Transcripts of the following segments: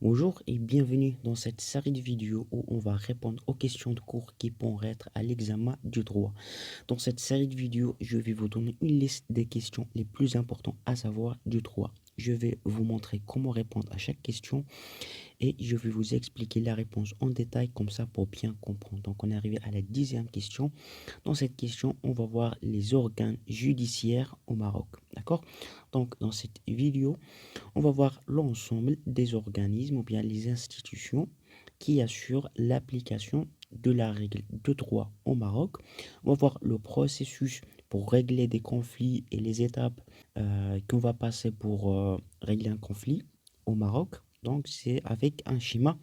Bonjour et bienvenue dans cette série de vidéos où on va répondre aux questions de cours qui pourraient être à l'examen du droit. Dans cette série de vidéos, je vais vous donner une liste des questions les plus importantes à savoir du droit. Je vais vous montrer comment répondre à chaque question et je vais vous expliquer la réponse en détail comme ça pour bien comprendre. Donc on est arrivé à la 10e question. Dans cette question, on va voir les organes judiciaires au Maroc. D'accord? Donc dans cette vidéo, on va voir l'ensemble des organismes ou bien les institutions qui assurent l'application de la règle de droit au Maroc. On va voir le processus pour régler des conflits et les étapes qu'on va passer pour régler un conflit au Maroc. Donc, c'est avec un schéma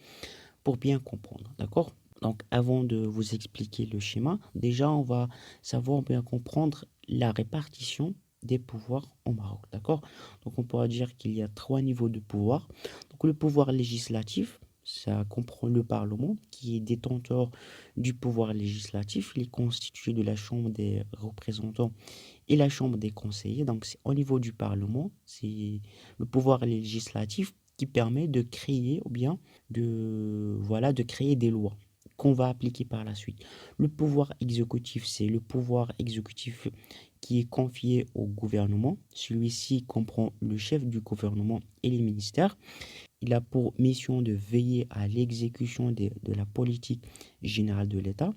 pour bien comprendre. D'accord? Donc, avant de vous expliquer le schéma, déjà, on va savoir bien comprendre la répartition des pouvoirs au Maroc. D'accord? Donc, on pourra dire qu'il y a trois niveaux de pouvoir. Donc, le pouvoir législatif, ça comprend le Parlement qui est détenteur du pouvoir législatif. Il est constitué de la Chambre des représentants et la Chambre des conseillers. Donc, c'est au niveau du Parlement, c'est le pouvoir législatif qui permet de créer ou bien de créer des lois qu'on va appliquer par la suite. Le pouvoir exécutif, c'est le pouvoir exécutif qui est confié au gouvernement. Celui-ci comprend le chef du gouvernement et les ministères. Il a pour mission de veiller à l'exécution de la politique générale de l'État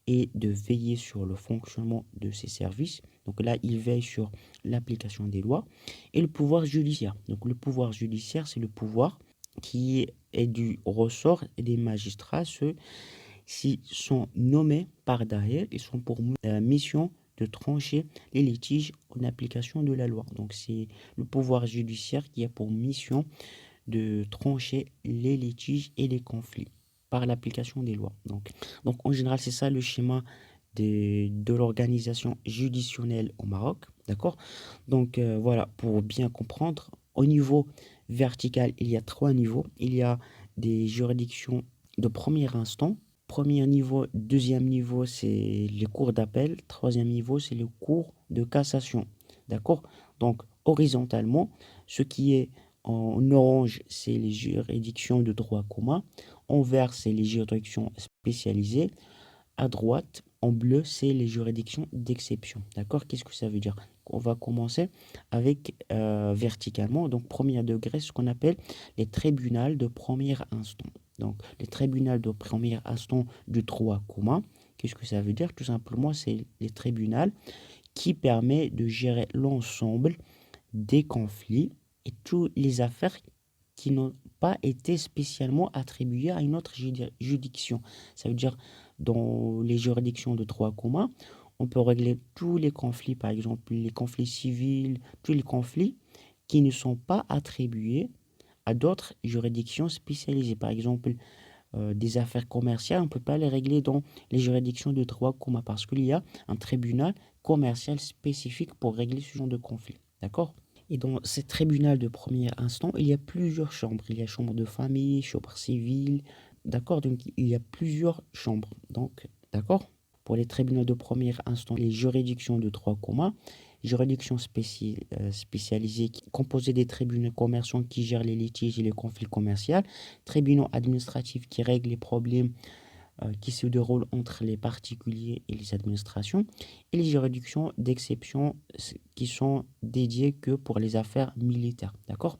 et de veiller sur le fonctionnement de ses services. Donc là, il veille sur l'application des lois. Et le pouvoir judiciaire. Donc le pouvoir judiciaire, c'est le pouvoir qui est du ressort des magistrats. Ceux-ci sont nommés par derrière. Ils sont pour mission de trancher les litiges en application de la loi. Donc c'est le pouvoir judiciaire qui a pour mission de trancher les litiges et les conflits par l'application des lois. Donc en général, c'est ça le schéma de l'organisation judicionnelle au Maroc. D'accord? Donc voilà, pour bien comprendre, au niveau vertical, il y a trois niveaux. Il y a des juridictions de premier instant. Premier niveau, deuxième niveau, c'est les cours d'appel. Troisième niveau, c'est le cours de cassation. D'accord? Donc horizontalement, ce qui est en orange, c'est les juridictions de droit commun. En vert, c'est les juridictions spécialisées. À droite, en bleu, c'est les juridictions d'exception. D'accord? Qu'est-ce que ça veut dire? On va commencer avec verticalement. Donc, premier degré, ce qu'on appelle les tribunaux de premier instant. Donc, les tribunaux de premier instant du droit commun. Qu'est-ce que ça veut dire? Tout simplement, c'est les tribunaux qui permettent de gérer l'ensemble des conflits et toutes les affaires qui n'ont pas été spécialement attribuées à une autre juridiction. Ça veut dire, dans les juridictions de droit commun, on peut régler tous les conflits, par exemple les conflits civils, tous les conflits qui ne sont pas attribués à d'autres juridictions spécialisées. Par exemple, des affaires commerciales, on ne peut pas les régler dans les juridictions de droit commun parce qu'il y a un tribunal commercial spécifique pour régler ce genre de conflit. D'accord? Et dans ces tribunaux de premier instant, il y a plusieurs chambres. Il y a chambre de famille, chambre civile. D'accord? Donc, il y a plusieurs chambres. Donc, d'accord? Pour les tribunaux de premier instant, les juridictions de droit commun, juridictions spécialisées composées des tribunaux commerciaux qui gèrent les litiges et les conflits commerciaux, tribunaux administratifs qui règlent les problèmes qui se déroulent entre les particuliers et les administrations, et les juridictions d'exception qui sont dédiées que pour les affaires militaires. D'accord?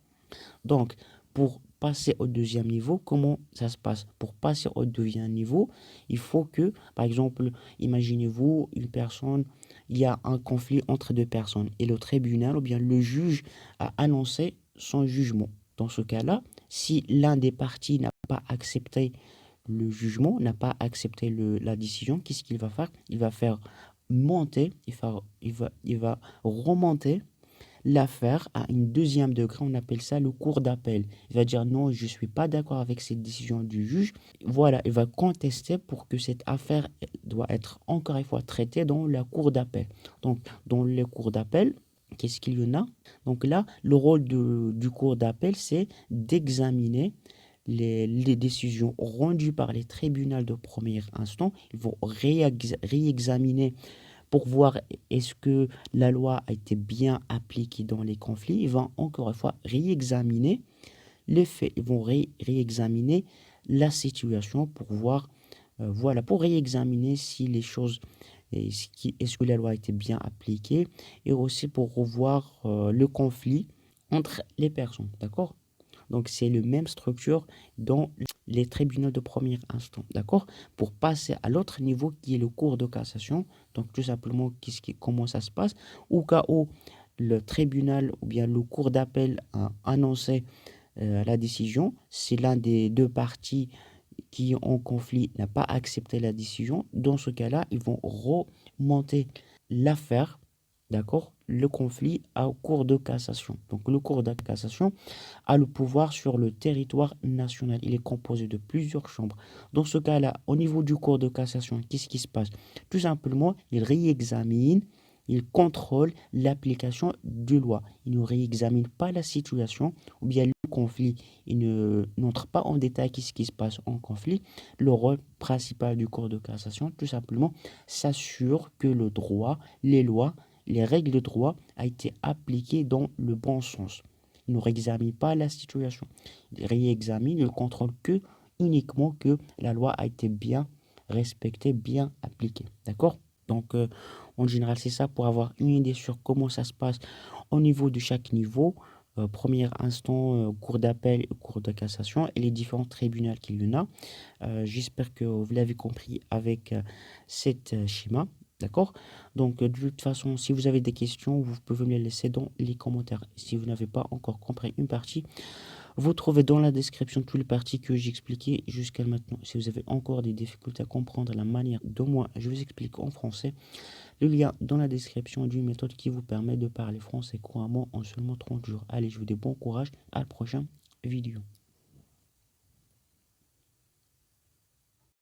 Donc, pour passer au deuxième niveau, comment ça se passe? Pour passer au deuxième niveau, il faut que, par exemple, imaginez-vous une personne, il y a un conflit entre deux personnes et le tribunal ou bien le juge a annoncé son jugement. Dans ce cas-là, si l'un des partis n'a pas accepté le jugement, n'a pas accepté la décision, qu'est-ce qu'il va faire? Il va faire monter, il va remonter l'affaire à une deuxième degré, on appelle ça le cours d'appel. Il va dire non, je ne suis pas d'accord avec cette décision du juge. Voilà, il va contester pour que cette affaire doit être encore une fois traitée dans la cour d'appel. Donc, dans le cours d'appel, qu'est-ce qu'il y en a? Donc là, le rôle du cours d'appel, c'est d'examiner les décisions rendues par les tribunaux de premier instant. Ils vont réexaminer pour voir est-ce que la loi a été bien appliquée dans les conflits. Ils vont encore une fois réexaminer les faits. Ils vont réexaminer la situation pour voir, voilà, pour réexaminer si les choses, est-ce que la loi a été bien appliquée, et aussi pour revoir le conflit entre les personnes, d'accord? Donc, c'est la même structure dans les tribunaux de première instance, d'accord? Pour passer à l'autre niveau qui est le cours de cassation, donc tout simplement, comment ça se passe? Au cas où le tribunal ou bien le cours d'appel a annoncé la décision, si l'un des deux parties qui est en conflit n'a pas accepté la décision, dans ce cas-là, ils vont remonter l'affaire, d'accord, le conflit à cour de cassation. Donc le cours de cassation a le pouvoir sur le territoire national. Il est composé de plusieurs chambres. Dans ce cas-là, au niveau du cours de cassation, qu'est-ce qui se passe? Tout simplement, il réexamine, il contrôle l'application de loi. Il ne réexamine pas la situation ou bien le conflit. Il n'entre pas en détail qu'est-ce qui se passe en conflit. Le rôle principal du cours de cassation, tout simplement, s'assure que le droit, les lois, les règles de droit a été appliquées dans le bon sens. Il ne réexamine pas la situation. Il réexamine, il contrôle que uniquement que la loi a été bien respectée, bien appliquée. D'accord? Donc, en général, c'est ça pour avoir une idée sur comment ça se passe au niveau de chaque niveau. Premier instant, cour d'appel, cour de cassation et les différents tribunaux qu'il y en a. J'espère que vous l'avez compris avec cette schéma. D'accord? Donc, de toute façon, si vous avez des questions, vous pouvez me les laisser dans les commentaires. Si vous n'avez pas encore compris une partie, vous trouvez dans la description toutes les parties que j'ai expliquées jusqu'à maintenant. Si vous avez encore des difficultés à comprendre la manière dont moi je vous explique en français, le lien dans la description d'une méthode qui vous permet de parler français couramment en seulement 30 jours. Allez, je vous dis bon courage, à la prochaine vidéo.